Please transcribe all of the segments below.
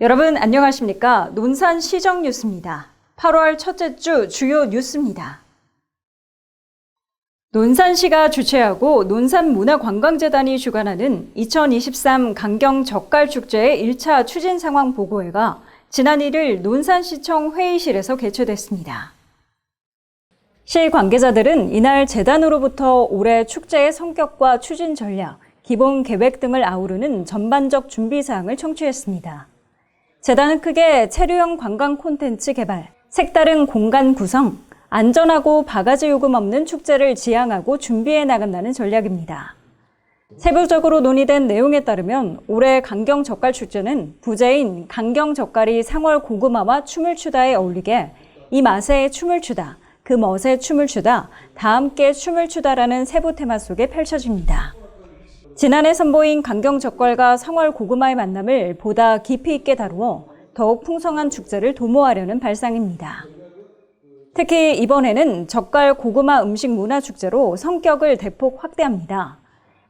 여러분 안녕하십니까? 논산 시정 뉴스입니다. 8월 첫째 주 주요 뉴스입니다. 논산시가 주최하고 논산문화관광재단이 주관하는 2023 강경젓갈축제의 1차 추진 상황 보고회가 지난 1일 논산시청 회의실에서 개최됐습니다. 시 관계자들은 이날 재단으로부터 올해 축제의 성격과 추진 전략, 기본 계획 등을 아우르는 전반적 준비 사항을 청취했습니다. 재단은 크게 체류형 관광 콘텐츠 개발, 색다른 공간 구성, 안전하고 바가지 요금 없는 축제를 지향하고 준비해 나간다는 전략입니다. 세부적으로 논의된 내용에 따르면 올해 강경젓갈축제는 부제인 강경젓갈이 상월 고구마와 춤을 추다에 어울리게 이 맛에 춤을 추다, 그 멋에 춤을 추다, 다 함께 춤을 추다라는 세부 테마 속에 펼쳐집니다. 지난해 선보인 강경젓갈과 상월 고구마의 만남을 보다 깊이 있게 다루어 더욱 풍성한 축제를 도모하려는 발상입니다. 특히 이번에는 젓갈 고구마 음식 문화축제로 성격을 대폭 확대합니다.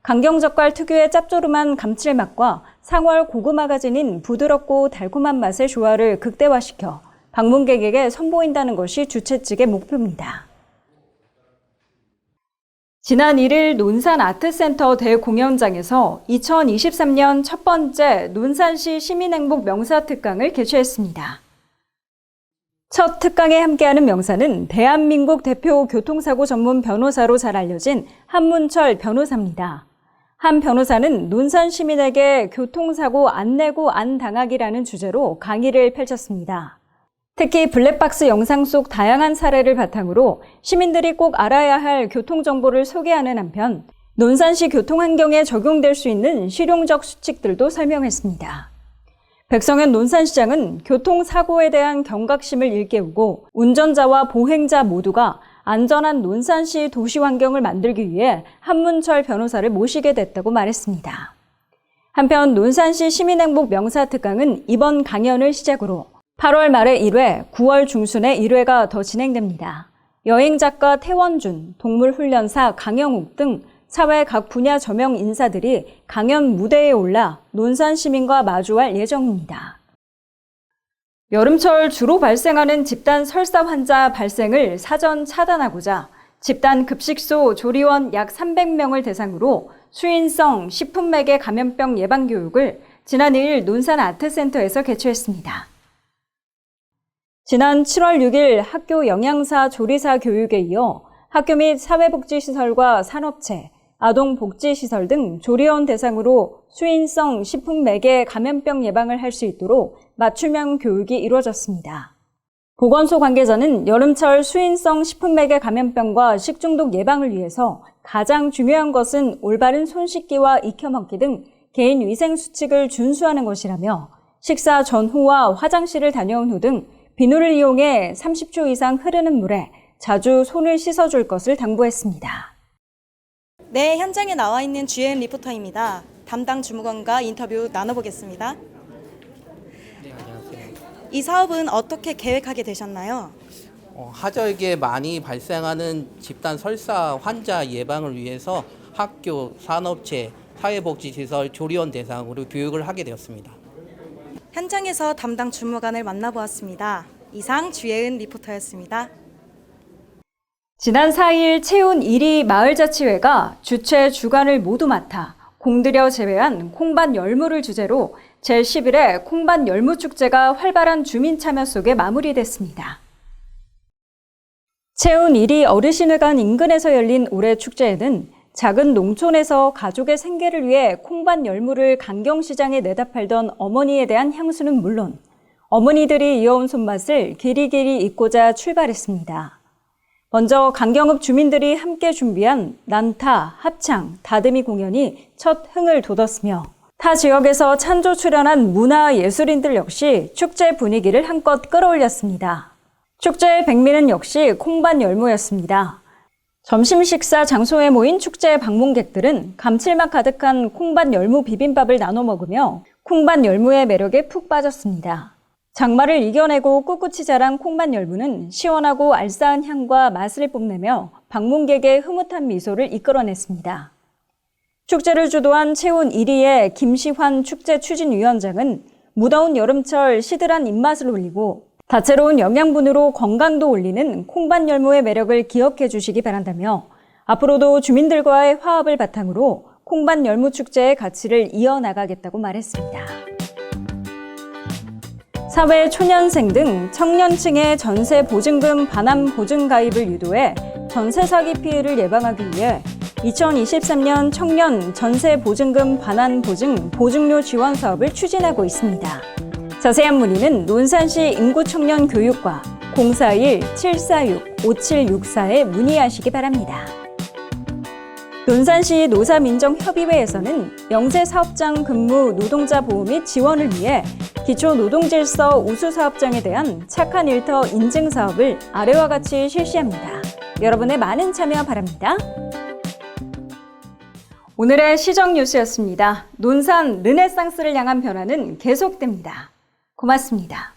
강경젓갈 특유의 짭조름한 감칠맛과 상월 고구마가 지닌 부드럽고 달콤한 맛의 조화를 극대화시켜 방문객에게 선보인다는 것이 주최 측의 목표입니다. 지난 1일 논산 아트센터 대공연장에서 2023년 첫 번째 논산시 시민행복 명사특강을 개최했습니다. 첫 특강에 함께하는 명사는 대한민국 대표 교통사고 전문 변호사로 잘 알려진 한문철 변호사입니다. 한 변호사는 논산 시민에게 교통사고 안 내고 안 당하기라는 주제로 강의를 펼쳤습니다. 특히 블랙박스 영상 속 다양한 사례를 바탕으로 시민들이 꼭 알아야 할 교통정보를 소개하는 한편 논산시 교통환경에 적용될 수 있는 실용적 수칙들도 설명했습니다. 백성현 논산시장은 교통사고에 대한 경각심을 일깨우고 운전자와 보행자 모두가 안전한 논산시 도시환경을 만들기 위해 한문철 변호사를 모시게 됐다고 말했습니다. 한편 논산시 시민행복 명사특강은 이번 강연을 시작으로 8월 말에 1회, 9월 중순에 1회가 더 진행됩니다. 여행작가 태원준, 동물훈련사 강영욱 등 사회 각 분야 저명 인사들이 강연 무대에 올라 논산 시민과 마주할 예정입니다. 여름철 주로 발생하는 집단 설사 환자 발생을 사전 차단하고자 집단 급식소 조리원 약 300명을 대상으로 수인성 식품매개 감염병 예방 교육을 지난 2일 논산 아트센터에서 개최했습니다. 지난 7월 6일 학교 영양사 조리사 교육에 이어 학교 및 사회복지시설과 산업체, 아동복지시설 등 조리원 대상으로 수인성 식품매개 감염병 예방을 할 수 있도록 맞춤형 교육이 이루어졌습니다. 보건소 관계자는 여름철 수인성 식품매개 감염병과 식중독 예방을 위해서 가장 중요한 것은 올바른 손 씻기와 익혀먹기 등 개인 위생 수칙을 준수하는 것이라며 식사 전후와 화장실을 다녀온 후 등 비누를 이용해 30초 이상 흐르는 물에 자주 손을 씻어줄 것을 당부했습니다. 네, 현장에 나와 있는 주혜은 리포터입니다. 담당 주무관과 인터뷰 나눠보겠습니다. 네, 안녕하세요. 이 사업은 어떻게 계획하게 되셨나요? 하절기에 많이 발생하는 집단 설사 환자 예방을 위해서 학교, 산업체, 사회복지시설, 조리원 대상으로 교육을 하게 되었습니다. 현장에서 담당 주무관을 만나보았습니다. 이상 주혜은 리포터였습니다. 지난 4일 채운 1위 마을자치회가 주최 주관을 모두 맡아 공들여 재배한 콩밭 열무를 주제로 제11회 콩밭 열무축제가 활발한 주민 참여 속에 마무리됐습니다. 채운 1위 어르신회관 인근에서 열린 올해 축제에는 작은 농촌에서 가족의 생계를 위해 콩밭 열무를 강경시장에 내다 팔던 어머니에 대한 향수는 물론 어머니들이 이어온 손맛을 길이길이 잇고자 출발했습니다. 먼저 강경읍 주민들이 함께 준비한 난타, 합창, 다듬이 공연이 첫 흥을 돋웠으며 타 지역에서 찬조 출연한 문화예술인들 역시 축제 분위기를 한껏 끌어올렸습니다. 축제의 백미는 역시 콩밭 열무였습니다. 점심 식사 장소에 모인 축제 방문객들은 감칠맛 가득한 콩밭 열무 비빔밥을 나눠 먹으며 콩밭 열무의 매력에 푹 빠졌습니다. 장마를 이겨내고 꿋꿋이 자란 콩밭 열무는 시원하고 알싸한 향과 맛을 뽐내며 방문객의 흐뭇한 미소를 이끌어냈습니다. 축제를 주도한 채운 1위의 김시환 축제 추진위원장은 무더운 여름철 시들한 입맛을 올리고 다채로운 영양분으로 건강도 올리는 콩밭 열무의 매력을 기억해 주시기 바란다며 앞으로도 주민들과의 화합을 바탕으로 콩밭 열무 축제의 가치를 이어나가겠다고 말했습니다. 사회 초년생 등 청년층의 전세 보증금 반환 보증 가입을 유도해 전세 사기 피해를 예방하기 위해 2023년 청년 전세 보증금 반환 보증 보증료 지원 사업을 추진하고 있습니다. 자세한 문의는 논산시 인구청년 교육과 041-746-5764에 문의하시기 바랍니다. 논산시 노사민정협의회에서는 영세사업장 근무 노동자 보호 및 지원을 위해 기초노동질서 우수사업장에 대한 착한 일터 인증 사업을 아래와 같이 실시합니다. 여러분의 많은 참여 바랍니다. 오늘의 시정 뉴스였습니다. 논산 르네상스를 향한 변화는 계속됩니다. 고맙습니다.